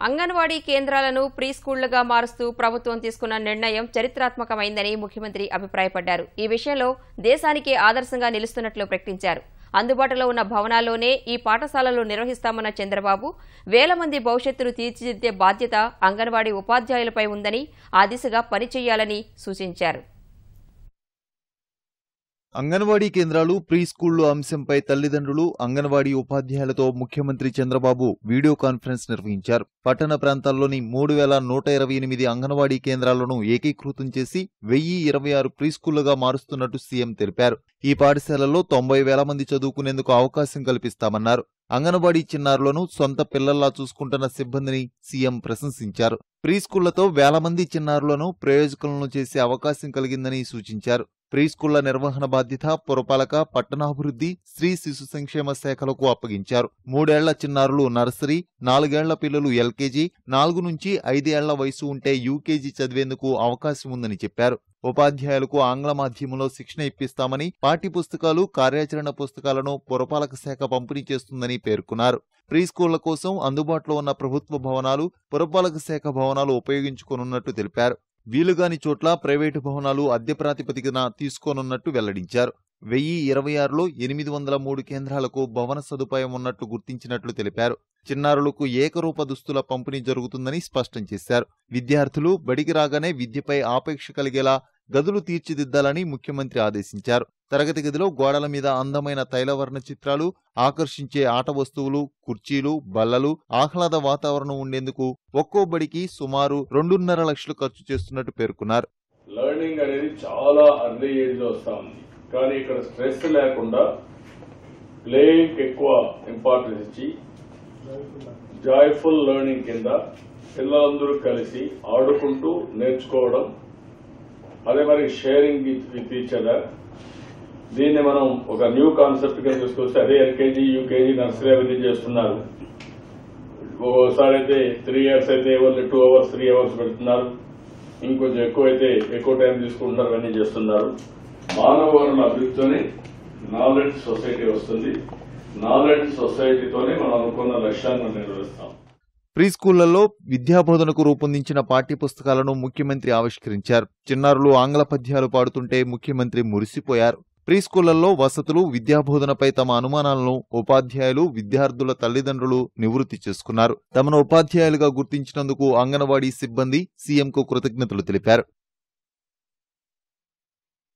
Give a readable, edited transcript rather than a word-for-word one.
అంగన్వాడీ కేంద్రాలను ప్రీ స్కూళ్లుగా మారుస్తూ ప్రభుత్వం తీసుకున్న నిర్ణయం చరిత్రాత్మకమైందని ముఖ్యమంత్రి అభిప్రాయపడ్డారు. ఈ విషయంలో దేశానికే ఆదర్శంగా నిలుస్తున్నట్లు ప్రకటించారు. అందుబాటులో ఉన్న భవనాల్లోనే ఈ పాఠశాలలు నిర్వహిస్తామన్న చంద్రబాబు వేల మంది భవిష్యత్తును తీర్చిదిద్దే బాధ్యత అంగన్వాడీ ఉపాధ్యాయులపై ఉందని ఆ దిశగా పనిచేయాలని సూచించారు. అంగన్వాడీ కేంద్రాలు ప్రీ స్కూళ్లు అంశంపై తల్లిదండ్రులు అంగన్వాడీ ఉపాధ్యాయులతో ముఖ్యమంత్రి చంద్రబాబు వీడియో కాన్ఫరెన్స్ నిర్వహించారు. పట్టణ ప్రాంతాల్లోని 3128 అంగన్వాడీ కేంద్రాలను ఏకీకృతం చేసి 1026 ప్రీ స్కూళ్లుగా మారుస్తున్నట్టు సీఎం తెలిపారు. ఈ పాఠశాలల్లో 90,000 మంది చదువుకునేందుకు అవకాశం కల్పిస్తామన్నారు. అంగన్వాడీ చిన్నారులను సొంత పిల్లల్లా చూసుకుంటున్న సిబ్బందిని సీఎం ప్రశంసించారు. ప్రీ స్కూళ్లతో వేల మంది చిన్నారులను ప్రయోజకులను చేసే అవకాశం కలిగిందని సూచించారు. ప్రీ స్కూళ్ల నిర్వహణ బాధ్యత పురపాలక, పట్టణాభివృద్ధి, స్త్రీ శిశు సంక్షేమ శాఖలకు అప్పగించారు. 3 ఏళ్ల చిన్నారులు నర్సరీ, 4 ఏళ్ల పిల్లలు ఎల్కేజీ, 4 నుంచి 5 ఏళ్ల వయసు ఉంటే యూకేజీ చదివేందుకు అవకాశం ఉందని చెప్పారు. ఉపాధ్యాయులకు ఆంగ్ల మాధ్యమంలో శిక్షణ ఇప్పిస్తామని, పాఠ్యపుస్తకాలు, కార్యాచరణ పుస్తకాలను పురపాలక శాఖ పంపిణీ చేస్తుందని పేర్కొన్నారు. ప్రీ స్కూళ్ల కోసం అందుబాటులో ఉన్న ప్రభుత్వ భవనాలు, పురపాలక శాఖ భవనాలు ఉపయోగించుకోనున్నట్టు తెలిపారు. వీలుగాని చోట్ల ప్రైవేటు భవనాలు అద్దె ప్రాతిపదికన తీసుకోనున్నట్టు వెల్లడించారు. 1026లో 803 కేంద్రాలకు భవన సదుపాయం ఉన్నట్లు గుర్తించినట్లు తెలిపారు. చిన్నారులకు ఏకరూప దుస్తుల పంపిణీ జరుగుతుందని స్పష్టం చేశారు. విద్యార్థులు బడికి రాగానే విద్యపై ఆపేక్ష కలిగేలా గదులు తీర్చిదిద్దాలని ముఖ్యమంత్రి ఆదేశించారు. తరగతి గదిలో గోడల మీద అందమైన తైలవర్ణ చిత్రాలు, ఆకర్షించే ఆట వస్తువులు, కుర్చీలు, బల్లలు, ఆహ్లాద వాతావరణం ఉండేందుకు ఒక్కో బడికి సుమారు 2.5 లక్షలు ఖర్చు చేస్తున్నట్టు పేర్కొన్నారు. లర్నింగ్ అనేది చాలా అర్లీ ఏజ్ లో వస్తా ఉంది, కానీ ఇక్కడ స్ట్రెస్ లేకుండా ప్లేయింగ్ ఎక్కువ ఇంపార్టెన్స్ ఇచ్చి జాయ్ఫుల్ లెర్నింగ్ కింద పిల్లలందరూ కలిసి ఆడుకుంటూ నేర్చుకోవడం, అదే మరి షేరింగ్ విత్ ఈచ్ అదర్. దీన్ని మనం ఒక న్యూ కాన్సెప్ట్ గా తీసుకొస్తే అదే ఎల్కేజీ, యూకేజీ, నర్సరీ అవన్నీ చేస్తున్నారు. ఒకసారి అయితే 3 years అయితే 2 hours 3 hours పెడుతున్నారు. ఇంకొంచెం ఎక్కువ అయితే ఎక్కువ టైం తీసుకుంటున్నారు, అవన్నీ చేస్తున్నారు. మానవ వనరుల అభివృద్ధితోనే నాలెడ్జ్ సొసైటీ వస్తుంది. నాలెడ్జ్ సొసైటీతోనే మనం అనుకున్న లక్ష్యాన్ని నిర్వహిస్తాం. ప్రీ స్కూళ్లలో విద్యాబోధనకు రూపొందించిన పాఠ్యపుస్తకాలను ముఖ్యమంత్రి ఆవిష్కరించారు. చిన్నారులు ఆంగ్ల పద్యాలు పాడుతుంటే ముఖ్యమంత్రి మురిసిపోయారు. ప్రీ స్కూళ్లలో వసతులు, విద్యాబోధనపై తమ అనుమానాలను ఉపాధ్యాయులు, విద్యార్థుల తల్లిదండ్రులు నివృత్తి చేసుకున్నారు. తమను ఉపాధ్యాయులుగా గుర్తించినందుకు అంగన్వాడీ సిబ్బంది సీఎంకు కృతజ్ఞతలు తెలిపారు.